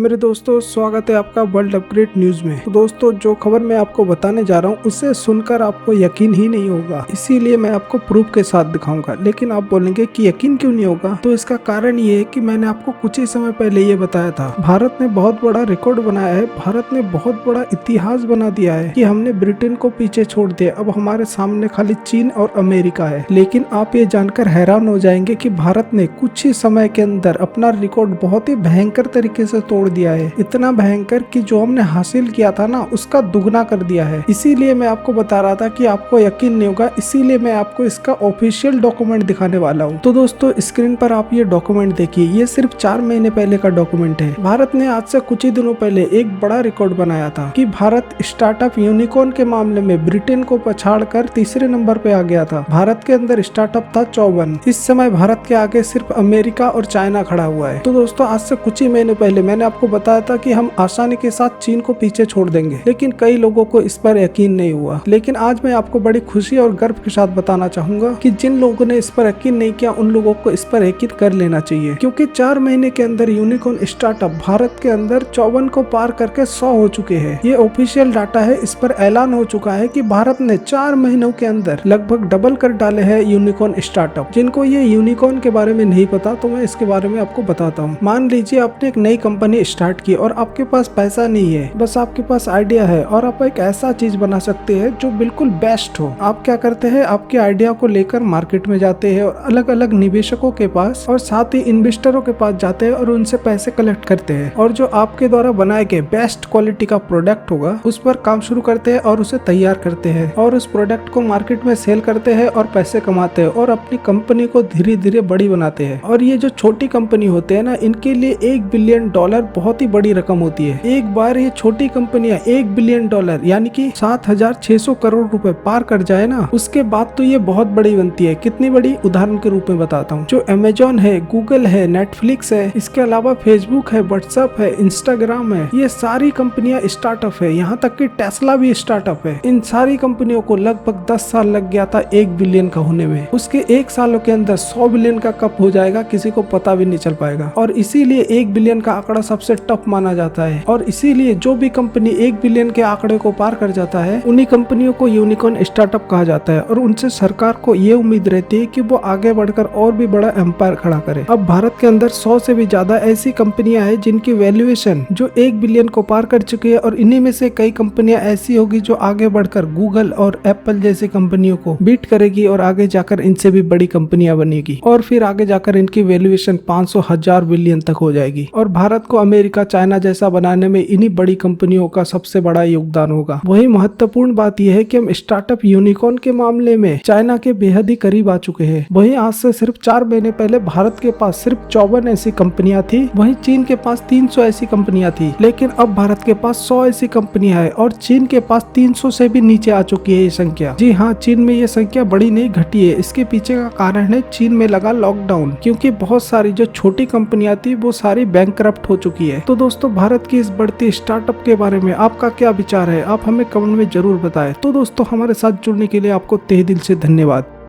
मेरे दोस्तों, स्वागत है आपका वर्ल्ड अपग्रेड न्यूज में। तो दोस्तों, जो खबर मैं आपको बताने जा रहा हूँ उसे सुनकर आपको यकीन ही नहीं होगा, इसीलिए मैं आपको प्रूफ के साथ दिखाऊंगा। लेकिन आप बोलेंगे कि यकीन क्यों नहीं होगा, तो इसका कारण ये है कि मैंने आपको कुछ ही समय पहले ये बताया था, भारत ने बहुत बड़ा रिकॉर्ड बनाया है, भारत ने बहुत बड़ा इतिहास बना दिया है कि हमने ब्रिटेन को पीछे छोड़ दिया। अब हमारे सामने खाली चीन और अमेरिका है। लेकिन आप ये जानकर हैरान हो जाएंगे कि भारत ने कुछ ही समय के अंदर अपना रिकॉर्ड बहुत ही भयंकर तरीके से तोड़ दिया है। इतना भयंकर कि जो हमने हासिल किया था ना, उसका दुगना कर दिया है। इसीलिए मैं आपको बता रहा था कि आपको यकीन नहीं होगा, इसीलिए मैं आपको इसका ऑफिशियल डॉक्यूमेंट दिखाने वाला हूँ। तो दोस्तों, स्क्रीन पर आप ये डॉक्यूमेंट देखिए, ये सिर्फ 4 महीने पहले का डॉक्यूमेंट है। भारत ने आज से कुछ ही दिनों पहले एक बड़ा रिकॉर्ड बनाया था कि भारत स्टार्टअप यूनिकॉर्न के मामले में ब्रिटेन को पछाड़कर तीसरे नंबर पे आ गया था। भारत के अंदर स्टार्टअप था 54। इस समय भारत के आगे सिर्फ अमेरिका और चाइना खड़ा हुआ है। तो दोस्तों, आज से कुछ ही महीने पहले मैंने आपको बताया था कि हम आसानी के साथ चीन को पीछे छोड़ देंगे, लेकिन कई लोगों को इस पर यकीन नहीं हुआ। लेकिन आज मैं आपको बड़ी खुशी और गर्व के साथ बताना चाहूंगा कि जिन लोगों ने इस पर यकीन नहीं किया, उन लोगों को इस पर यकीन कर लेना चाहिए, क्योंकि 4 महीने के अंदर यूनिकॉर्न स्टार्टअप भारत के अंदर 54 को पार करके 100 हो चुके हैं। ये ऑफिशियल डाटा है, इस पर ऐलान हो चुका है कि भारत ने 4 महीनों के अंदर लगभग डबल कर डाले हैं यूनिकॉर्न स्टार्टअप। जिनको ये यूनिकॉर्न के बारे में नहीं पता, तो मैं इसके बारे में आपको बताता हूँ। मान लीजिए आपने एक नई कंपनी स्टार्ट की और आपके पास पैसा नहीं है, बस आपके पास आइडिया है और आप एक ऐसा चीज बना सकते हैं जो बिल्कुल बेस्ट हो। आप क्या करते हैं, आपके आइडिया को लेकर मार्केट में जाते हैं और अलग अलग निवेशकों के पास और साथ ही इन्वेस्टरों के पास जाते हैं और उनसे पैसे कलेक्ट करते हैं, और जो आपके द्वारा बनाए गए बेस्ट क्वालिटी का प्रोडक्ट होगा उस पर काम शुरू करते हैं और उसे तैयार करते हैं और उस प्रोडक्ट को मार्केट में सेल करते हैं और पैसे कमाते हैं और अपनी कंपनी को धीरे धीरे बड़ी बनाते हैं। और ये जो छोटी कंपनी होते हैं ना, इनके लिए $1 बिलियन बहुत ही बड़ी रकम होती है। एक बार ये छोटी कंपनियां $1 बिलियन यानी कि 7,600 करोड़ रुपए पार कर जाए ना, उसके बाद तो ये बहुत बड़ी बनती है। कितनी बड़ी, उदाहरण के रूप में बताता हूँ। जो अमेजॉन है, गूगल है, नेटफ्लिक्स है, इसके अलावा फेसबुक है, व्हाट्सएप है, इंस्टाग्राम है, ये सारी कंपनियां स्टार्टअप है। यहाँ तक कि टेस्ला भी स्टार्टअप है। इन सारी कंपनियों को लगभग 10 साल लग गया था 1 बिलियन का होने में। उसके 1 सालों के अंदर 100 बिलियन का कब हो जाएगा, किसी को पता भी नहीं चल पाएगा। और इसीलिए 1 बिलियन का आंकड़ा सबसे टफ माना जाता है। और इसीलिए जो भी कंपनी 1 बिलियन के आंकड़े को पार कर जाता है, उन्हीं कंपनियों को यूनिकॉर्न स्टार्टअप कहा जाता है। और उनसे सरकार को ये उम्मीद रहती है कि वो आगे बढ़कर और भी बड़ा एम्पायर खड़ा करे। अब भारत के अंदर 100 से भी ज्यादा ऐसी कंपनियां हैं जिनकी वैल्यूएशन जो 1 बिलियन को पार कर चुकी है, और इन्हीं में से कई कंपनियां ऐसी होगी जो आगे बढ़कर गूगल और एप्पल जैसी कंपनियों को बीट करेगी और आगे जाकर इनसे भी बड़ी कंपनियां बनेगी, और फिर आगे जाकर इनकी वैल्यूएशन 500,000 बिलियन तक हो जाएगी। और भारत को अमेरिका, चाइना जैसा बनाने में इन्हीं बड़ी कंपनियों का सबसे बड़ा योगदान होगा। वही महत्वपूर्ण बात यह है कि हम स्टार्टअप यूनिकॉर्न के मामले में चाइना के बेहद ही करीब आ चुके हैं। वहीं आज से सिर्फ 4 महीने पहले भारत के पास सिर्फ 54 ऐसी कंपनियां थी, वहीं चीन के पास 300 ऐसी कंपनियां थी। लेकिन अब भारत के पास 100 ऐसी कंपनियां हैं और चीन के पास 300 से भी नीचे आ चुकी है ये संख्या। जी हाँ, चीन में ये संख्या बड़ी नहीं, घटी है। इसके पीछे का कारण है चीन में लगा लॉकडाउन, क्योंकि बहुत सारी जो छोटी कंपनियां थी वो सारी बैंकरप्ट हो चुकी है। तो दोस्तों, भारत की इस बढ़ती स्टार्टअप के बारे में आपका क्या विचार है, आप हमें कमेंट में जरूर बताएं। तो दोस्तों, हमारे साथ जुड़ने के लिए आपको तहे दिल से धन्यवाद।